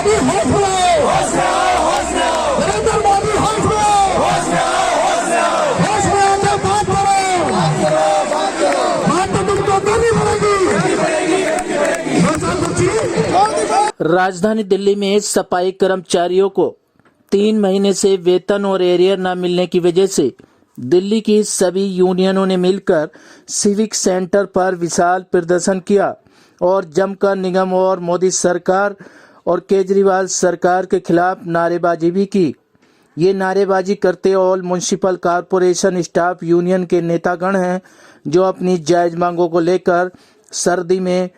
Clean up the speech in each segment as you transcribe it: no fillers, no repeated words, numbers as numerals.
मोदी होश में आओ, नरेंद्र मोदी होश में आओ, होश में आकर बात करो, बात तो तुमको करनी पड़ेगी। राजधानी दिल्ली में सफाई कर्मचारियों को 3 महीने से वेतन और एरियर न मिलने की वजह से दिल्ली की सभी यूनियनों ने मिलकर सिविक सेंटर पर विशाल प्रदर्शन किया और जमकर निगम और मोदी सरकार और केजरीवाल सरकार के खिलाफ नारेबाजी भी की। ये नारेबाजी करते all municipal corporation staff union के नेतागण हैं जो अपनी जायज मांगों को लेकर सर्दी में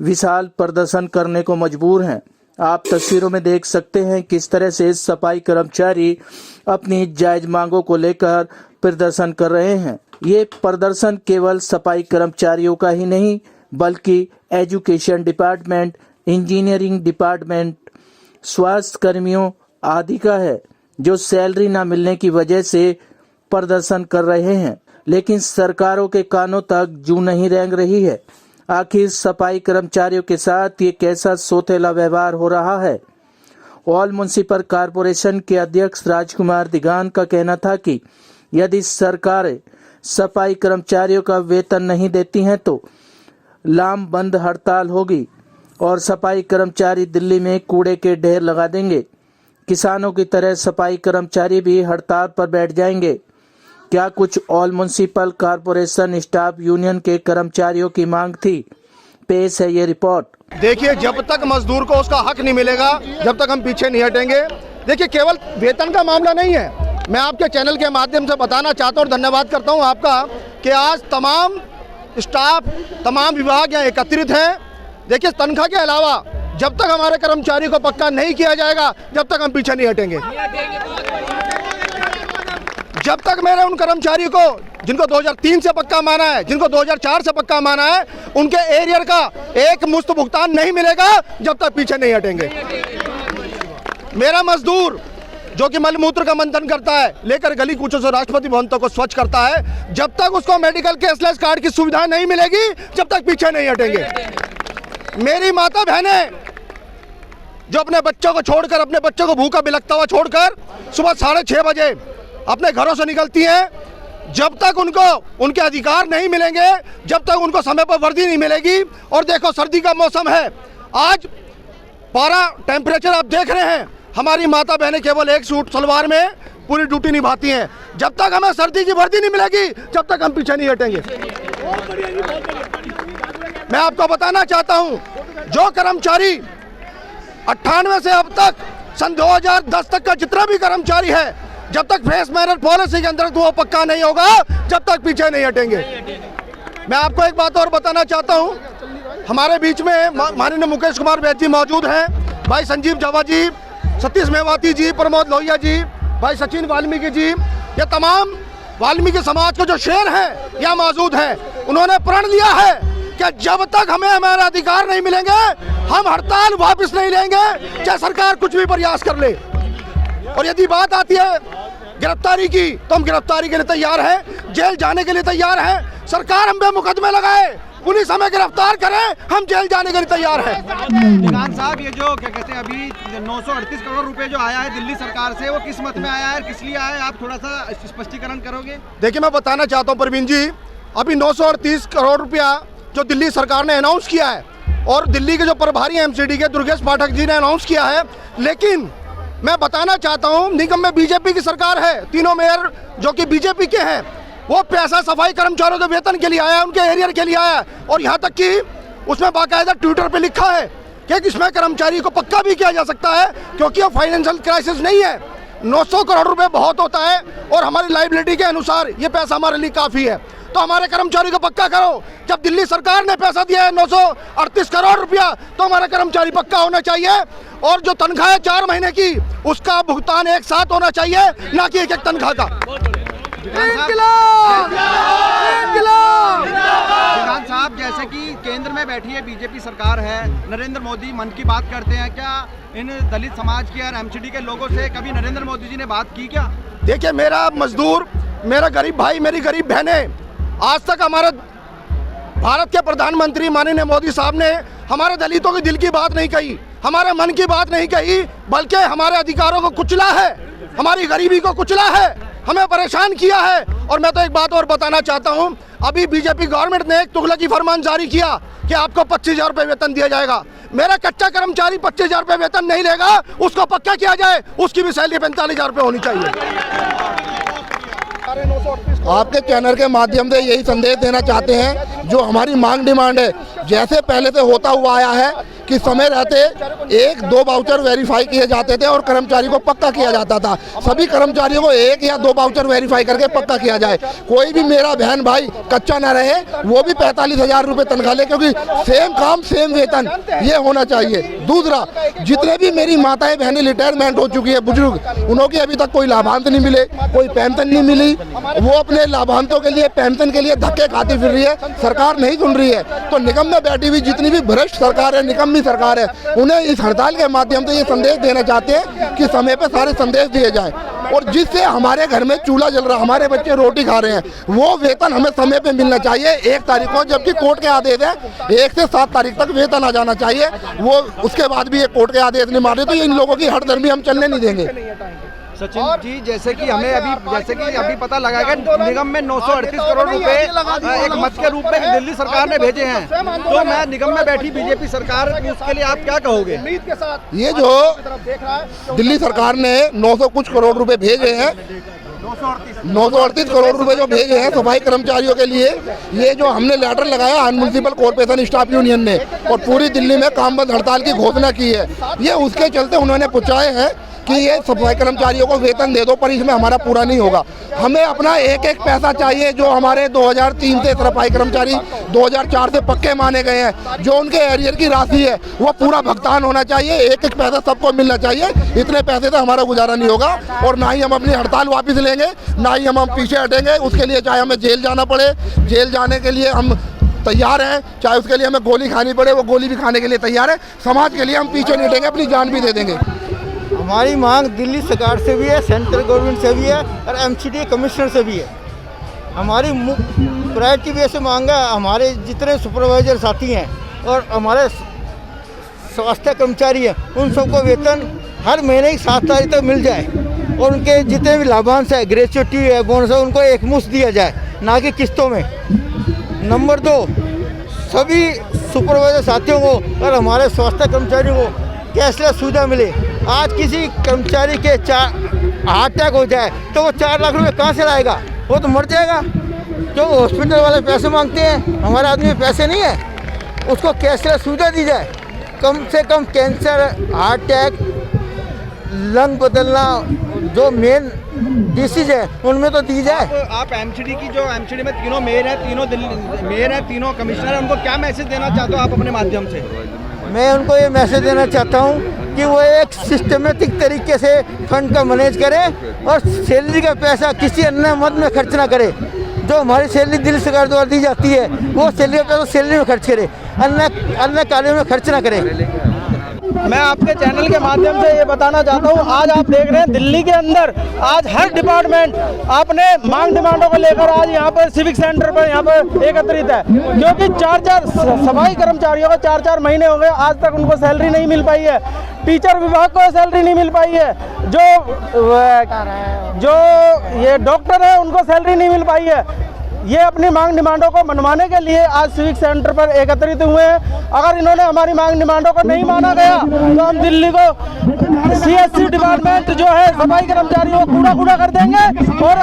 विशाल प्रदर्शन करने को मजबूर हैं। आप तस्वीरों में देख सकते हैं किस तरह से सफाई कर्मचारी अपनी जायज मांगों को लेकर प्रदर्शन कर रहे हैं। ये प्रदर्शन केवल सफाई कर्मचारियों का ही नहीं बल्कि एजुकेशन डिपार्टमेंट, इंजीनियरिंग डिपार्टमेंट, स्वास्थ्य कर्मियों आदि का है जो सैलरी न मिलने की वजह से प्रदर्शन कर रहे हैं, लेकिन सरकारों के कानों तक जू नहीं रेंग रही है। आखिर सफाई कर्मचारियों के साथ ये कैसा सोतेला व्यवहार हो रहा है। ऑल म्युनिसिपल कॉरपोरेशन के अध्यक्ष राजकुमार दिगान का कहना था कि यदि सरकारें सफाई कर्मचारियों का वेतन नहीं देती हैं तो लामबंद हड़ताल होगी और सफाई कर्मचारी दिल्ली में कूड़े के ढेर लगा देंगे। किसानों की तरह सफाई कर्मचारी भी हड़ताल पर बैठ जाएंगे। क्या कुछ all municipal corporation staff union के कर्मचारियों की मांग थी? पेश है ये रिपोर्ट। देखिए, जब तक मजदूर को उसका हक नहीं मिलेगा जब तक हम पीछे नहीं हटेंगे। देखिए, केवल वेतन का मामला नहीं है। मैं आपके चैनल के माध्यम से बताना चाहता हूँ और धन्यवाद करता हूँ आपका कि आज तमाम स्टाफ, तमाम विभाग यहाँ एकत्रित हैं। देखिए, तनख्वाह के अलावा जब तक हमारे कर्मचारी को पक्का नहीं किया जाएगा जब तक हम पीछे नहीं हटेंगे। जब तक मेरे उन कर्मचारी को जिनको 2003 से पक्का माना है, जिनको 2004 से पक्का माना है, उनके एरियर का एक मुश्त भुगतान नहीं मिलेगा जब तक पीछे नहीं हटेंगे। मेरा मजदूर जो कि मलमूत्र का मंथन करता है लेकर गली कूचों से राष्ट्रपति भवन तक को स्वच्छ करता है, जब तक उसको मेडिकल कैशलेस कार्ड की सुविधा नहीं मिलेगी जब तक पीछे नहीं हटेंगे। मेरी माता बहनें जो अपने बच्चों को छोड़कर, अपने बच्चों को भूखा बिलखता हुआ छोड़कर सुबह 6:30 बजे अपने घरों से निकलती हैं, जब तक उनको उनके अधिकार नहीं मिलेंगे, जब तक उनको समय पर वर्दी नहीं मिलेगी। और देखो, सर्दी का मौसम है, आज पारा टेम्परेचर आप देख रहे हैं, हमारी माता बहनें केवल एक सूट सलवार में पूरी ड्यूटी निभाती हैं। जब तक हमें सर्दी की वर्दी नहीं मिलेगी जब तक हम पीछे नहीं हटेंगे। मैं आपको बताना चाहता हूं, जो कर्मचारी 98 से अब तक सन 2010 तक का जितना भी कर्मचारी है, जब तक फेस मेरिट पॉलिसी के अंदर वो पक्का नहीं होगा जब तक पीछे नहीं हटेंगे। मैं आपको एक बात और बताना चाहता हूं, हमारे बीच में माननीय मुकेश कुमार वैद्य जी मौजूद हैं, भाई संजीव जावा जी, सतीश मेवाती जी, प्रमोद लोहिया जी, भाई सचिन वाल्मीकि जी, ये तमाम वाल्मीकि समाज के जो शेर हैं यहाँ मौजूद हैं। उन्होंने प्रण लिया है कि जब तक हमें हमारे अधिकार नहीं मिलेंगे हम हड़ताल वापस नहीं लेंगे, चाहे सरकार कुछ भी प्रयास कर ले। और यदि बात आती है गिरफ्तारी की तो हम गिरफ्तारी के लिए तैयार हैं, जेल जाने के लिए तैयार हैं। सरकार हम पे मुकदमे लगाए, पुलिस हमें गिरफ्तार करे, हम जेल जाने के लिए तैयार हैं। दिगान साहब, ये जो क्या कहते हैं अभी 938 करोड़ रुपए जो आया है दिल्ली सरकार से, वो किस मत में आया है, किस लिए आया है, आप थोड़ा सा स्पष्टीकरण करोगे? देखिए, मैं बताना चाहता हूँ प्रवीण जी, अभी 938 करोड़ रुपया जो दिल्ली सरकार ने अनाउंस किया है और दिल्ली के जो प्रभारी एमसीडी के दुर्गेश पाठक जी ने अनाउंस किया है, लेकिन मैं बताना चाहता हूं, निगम में बीजेपी की सरकार है, तीनों मेयर जो कि बीजेपी के हैं, वो पैसा सफाई कर्मचारियों के वेतन के लिए आया, उनके एरियर के लिए आया। और यहाँ तक कि उसमें बाकायदा ट्विटर पे लिखा है कि इसमें कर्मचारी को पक्का भी किया जा सकता है, क्योंकि वो फाइनेंशियल क्राइसिस नहीं है। 900 करोड़ रुपए बहुत होता है और हमारी लाइबिलिटी के अनुसार ये पैसा हमारे लिए काफ़ी है, तो हमारे कर्मचारी को पक्का करो। जब दिल्ली सरकार ने पैसा दिया है 938 करोड़ रुपया, तो हमारा कर्मचारी पक्का होना चाहिए। और जो तनख्वाह है 4 महीने की, उसका भुगतान एक साथ होना चाहिए, ना कि एक एक तनख्वाह का। दिगान साहब, जैसे कि केंद्र में बैठी है बीजेपी सरकार है, नरेंद्र मोदी मन की बात करते हैं, क्या इन दलित समाज के और एमसीडी के लोगों से कभी नरेंद्र मोदी जी ने बात की क्या? देखिए, मेरा मजदूर, मेरा गरीब भाई, मेरी गरीब बहनें, आज तक हमारे भारत के प्रधानमंत्री माननीय मोदी साहब ने हमारे दलितों के दिल की बात नहीं कही। हमारे मन की बात नहीं कही, बल्कि हमारे अधिकारों को कुचला है, हमारी गरीबी को कुचला है, हमें परेशान किया है। और मैं तो एक बात और बताना चाहता हूं, अभी बीजेपी गवर्नमेंट ने एक तुगलकी फरमान जारी किया कि आपको 25,000 रुपये वेतन दिया जाएगा। मेरा कच्चा कर्मचारी 25,000 रुपये वेतन नहीं लेगा, उसको पक्का किया जाए, उसकी भी सैलरी 45,000 रुपये होनी चाहिए। आपके चैनल के माध्यम से यही संदेश देना चाहते हैं, जो हमारी मांग डिमांड है, जैसे पहले से होता हुआ आया है कि समय रहते 1-2 वाउचर वेरीफाई किए जाते थे और कर्मचारी को पक्का किया जाता था। सभी कर्मचारियों को 1 या 2 वाउचर वेरीफाई करके पक्का किया जाए। कोई भी मेरा बहन भाई कच्चा ना रहे, वो भी 45,000 रुपये तनख्वाह ले, क्योंकि सेम काम सेम वेतन, ये होना चाहिए। दूसरा, जितने भी मेरी माताएं बहनें रिटायरमेंट हो चुकी है, बुजुर्ग, उन्हों की अभी तक कोई लाभांश नहीं मिले, कोई पेंशन नहीं मिली, वो अपने लाभांशों के लिए, पेंशन के लिए धक्के खाती फिर रही है, सरकार नहीं सुन रही है। तो निगम में बैठी हुई जितनी भी भ्रष्ट सरकार है, निगम्मी सरकार है, उन्हें इस हड़ताल के माध्यम से ये संदेश देना चाहते हैं कि समय पे सारे संदेश दिए जाएं, और जिससे हमारे घर में चूल्हा जल रहा, हमारे बच्चे रोटी खा रहे हैं, वो वेतन हमें समय पे मिलना चाहिए 1 तारीख को, जबकि कोर्ट के आदेश है 1 से 7 तारीख तक वेतन आ जाना चाहिए। वो उसके बाद भी ये कोर्ट के आदेश नहीं मारे तो इन लोगों की हड़दर्मी हम चलने नहीं देंगे। सचिन जी, जैसे कि अभी पता लगा कि निगम में 938 करोड़ रुपए एक मद के रूप में दिल्ली सरकार ने भेजे हैं, तो मैं निगम में बैठी बीजेपी सरकार, उसके लिए आप क्या कहोगे? ये जो दिल्ली सरकार ने 900 कुछ करोड़ रुपए भेजे हैं, 938 करोड़ रुपए जो भेजे हैं सफाई कर्मचारियों के लिए, ये जो हमने लेटर लगाया म्युनिसिपल कॉर्पोरेशन स्टाफ यूनियन ने, और पूरी दिल्ली में काम बंद हड़ताल की घोषणा की है, ये उसके चलते उन्होंने पूछाए हैं कि ये सफाई कर्मचारियों को वेतन दे दो, पर इसमें हमारा पूरा नहीं होगा। हमें अपना एक एक पैसा चाहिए। जो हमारे 2003 से सफाई कर्मचारी 2004 से पक्के माने गए हैं, जो उनके एरियर की राशि है वो पूरा भुगतान होना चाहिए, एक एक पैसा सबको मिलना चाहिए। इतने पैसे से हमारा गुजारा नहीं होगा, और ना ही हम अपनी हड़ताल वापस लेंगे, ना ही हम पीछे हटेंगे। उसके लिए चाहे हमें जेल जाना पड़े, जेल जाने के लिए हम तैयार हैं, चाहे उसके लिए हमें गोली खानी पड़े, वो गोली भी खाने के लिए तैयार है। समाज के लिए हम पीछे नहीं हटेंगे, अपनी जान भी दे देंगे। हमारी मांग दिल्ली सरकार से भी है, सेंट्रल गवर्नमेंट से भी है, और एमसीडी कमिश्नर से भी है। हमारी प्रायोरिटी बेस से मांग है, हमारे जितने सुपरवाइजर साथी हैं और हमारे स्वास्थ्य कर्मचारी हैं, उन सबको वेतन हर महीने की 7 तारीख तक मिल जाए, और उनके जितने भी लाभांश है, ग्रेच्युटी है, बोनस है, उनको एक मुश्त दिया जाए, ना कि किस्तों में। नंबर 2, सभी सुपरवाइजर साथियों को और हमारे स्वास्थ्य कर्मचारियों को कैशलेस सुविधा मिले। आज किसी कर्मचारी के हार्ट अटैक हो जाए तो वो 4 लाख रुपए कहाँ से लाएगा? वो तो मर जाएगा। जो हॉस्पिटल वाले पैसे मांगते हैं, हमारे आदमी में पैसे नहीं है, उसको कैशलेस सुविधा दी जाए। कम से कम कैंसर, हार्ट अटैक, लंग बदलना, जो मेन डिसीज है उनमें तो दी जाए। आप एमसीडी की, जो एमसीडी में तीनों मेयर हैं, तीनों दिल्ली मेयर हैं, तीनों कमिश्नर हैं, उनको क्या मैसेज देना चाहते हो आप अपने माध्यम से? मैं उनको ये मैसेज देना चाहता हूँ कि वो एक सिस्टमेटिक तरीके से फंड का मैनेज करें, और सैलरी का पैसा किसी अन्य मद में खर्च ना करे। जो हमारी सैलरी दिल्ली सरकार द्वारा दी जाती है, वो सैलरी का पैसा सैलरी में खर्च करे, अन्य कार्यों में खर्च ना करे। मैं आपके चैनल के माध्यम से ये बताना चाहता हूँ, आज आप देख रहे हैं दिल्ली के अंदर आज हर डिपार्टमेंट अपने मांग डिमांडों को लेकर आज यहाँ पर सिविक सेंटर पर यहाँ पर एकत्रित है, क्योंकि 4-4 सफाई कर्मचारियों को 4-4 महीने हो गए, आज तक उनको सैलरी नहीं मिल पाई है। टीचर विभाग को सैलरी नहीं मिल पाई है, जो ये डॉक्टर है उनको सैलरी नहीं मिल पाई है। ये अपनी मांग डिमांडों को मनवाने के लिए आज सिविक सेंटर पर एकत्रित हुए हैं। अगर इन्होंने हमारी मांग डिमांडों को नहीं माना गया तो हम दिल्ली को सीएससी डिपार्टमेंट जो है सफाई कर्मचारियों को कूड़ा कर देंगे, और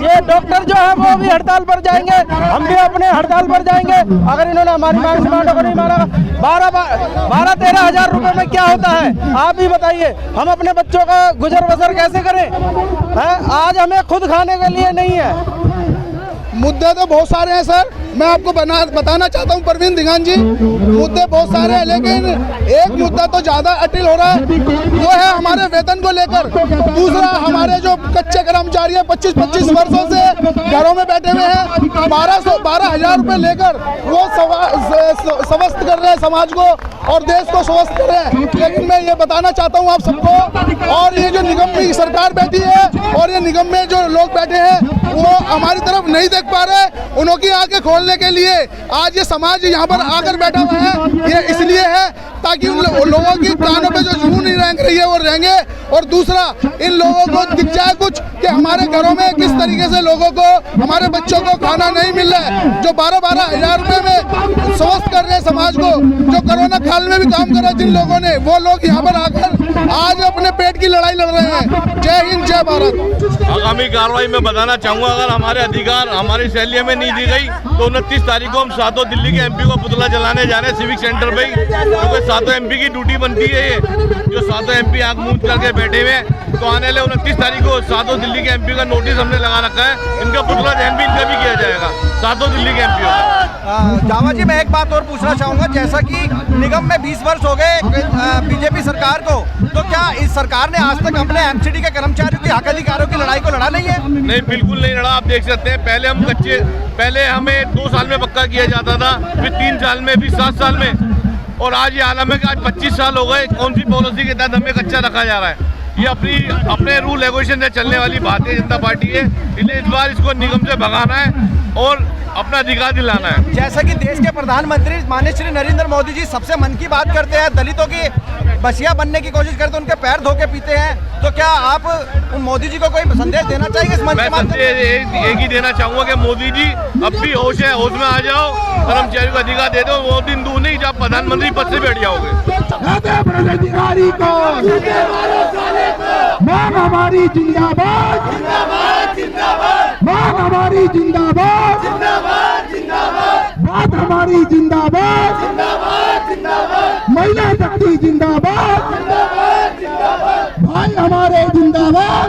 ये डॉक्टर जो है वो भी हड़ताल पर जाएंगे, हम भी अपने हड़ताल पर जाएंगे अगर इन्होंने हमारी मांग डिमांडों को नहीं माना। 12-13 हज़ार रुपये में क्या होता है आप ही बताइए? हम अपने बच्चों का गुजर बसर कैसे करें? आज हमें खुद खाने के लिए नहीं है। मुद्दे तो बहुत सारे हैं सर, मैं आपको बताना चाहता हूं परवीन दिगान जी, मुद्दे बहुत सारे हैं, लेकिन एक मुद्दा तो ज़्यादा अटिल हो रहा है, वो है हमारे वेतन को लेकर। दूसरा, हमारे जो कच्चे कर्मचारी हैं 25-25 वर्षों से घरों में बैठे हुए हैं, 12,000 रुपये लेकर वो स्वस्थ कर रहे हैं समाज को और देश को स्वस्थ कर रहे हैं। लेकिन मैं ये बताना चाहता हूँ आप सबको, और ये जो निगम की सरकार बैठी है और ये निगम में जो लोग बैठे हैं वो हमारी तरफ नहीं देख पा रहे। उनकी आंखें खोलने के लिए आज ये समाज यहाँ पर आकर बैठा हुआ है, ये इसलिए है ताकि लोगों की कानों पे जो जून नहीं रेंग रही है वो रेंगे। और दूसरा, इन लोगों को दिख जाए कुछ कि हमारे घरों में किस तरीके से लोगों को, हमारे बच्चों को खाना नहीं मिल रहा है। जो 12-12 हजार रुपए में स्वस्थ कर रहे हैं समाज को, जो कोरोना काल में भी काम करा जिन लोगों ने, वो लोग यहाँ पर आकर आज अपने पेट की लड़ाई लड़ रहे हैं। जय हिंद, जय भारत। आगामी कार्रवाई में बताना चाहूँगा, अगर हमारे अधिकार हमारी शैली में नहीं दी गई तो 29 तारीख को हम सातों दिल्ली के MP को पुतला जलाने जा रहे हैं सिविक सेंटर पे, क्योंकि सातों MP की ड्यूटी बनती है। ये जो सातों MP आंख मूंद करके बैठे हुए हैं, तो आने वाले 29 तारीख को सातों दिल्ली के MP का नोटिस हमने लगा रखा है। इनका पुतला दहन भी इनका भी किया जाएगा, सातों दिल्ली के MP का। जावा जी, मैं एक बात और पूछना चाहूंगा, जैसा कि निगम में 20 वर्ष हो गए बीजेपी सरकार को, तो क्या इस सरकार ने आज तक अपने MCD के कर्मचारियों के हक अधिकारों की लड़ाई को लड़ा नहीं है? नहीं, बिल्कुल नहीं लड़ा। आप देख सकते हैं, पहले हमें 2 साल में पक्का किया जाता था, फिर 3 साल में, फिर 7 साल में, और आज ये आलम है कि आज 25 साल हो गए। कौन सी पॉलिसी के तहत हमें कच्चा रखा जा रहा है? ये अपने रूल रेगुलेशन से चलने वाली भारतीय जनता पार्टी है, इसलिए इस बार इसको निगम से भगाना है और अपना अधिकार दिलाना है। जैसा कि देश के प्रधानमंत्री माननीय श्री नरेंद्र मोदी जी सबसे मन की बात करते हैं, दलितों की बसिया बनने की कोशिश करते हैं, उनके पैर धो के पीते हैं, तो क्या आप उन मोदी जी को कोई संदेश देना चाहेंगे इस मंच के माध्यम से? एक ही देना चाहूंगा कि मोदी जी अब भी होश है, होश में आ जाओ, कर्मचारियों को अधिकार दे दो। वो दिन दूर नहीं जब प्रधानमंत्री पद से बैठ जाओगे। अधिकारी को मांग हमारी जिंदाबाद, मांग हमारी जिंदाबाद, बात हमारी जिंदाबाद, महिला शक्ति जिंदाबाद, भाई हमारे जिंदाबाद।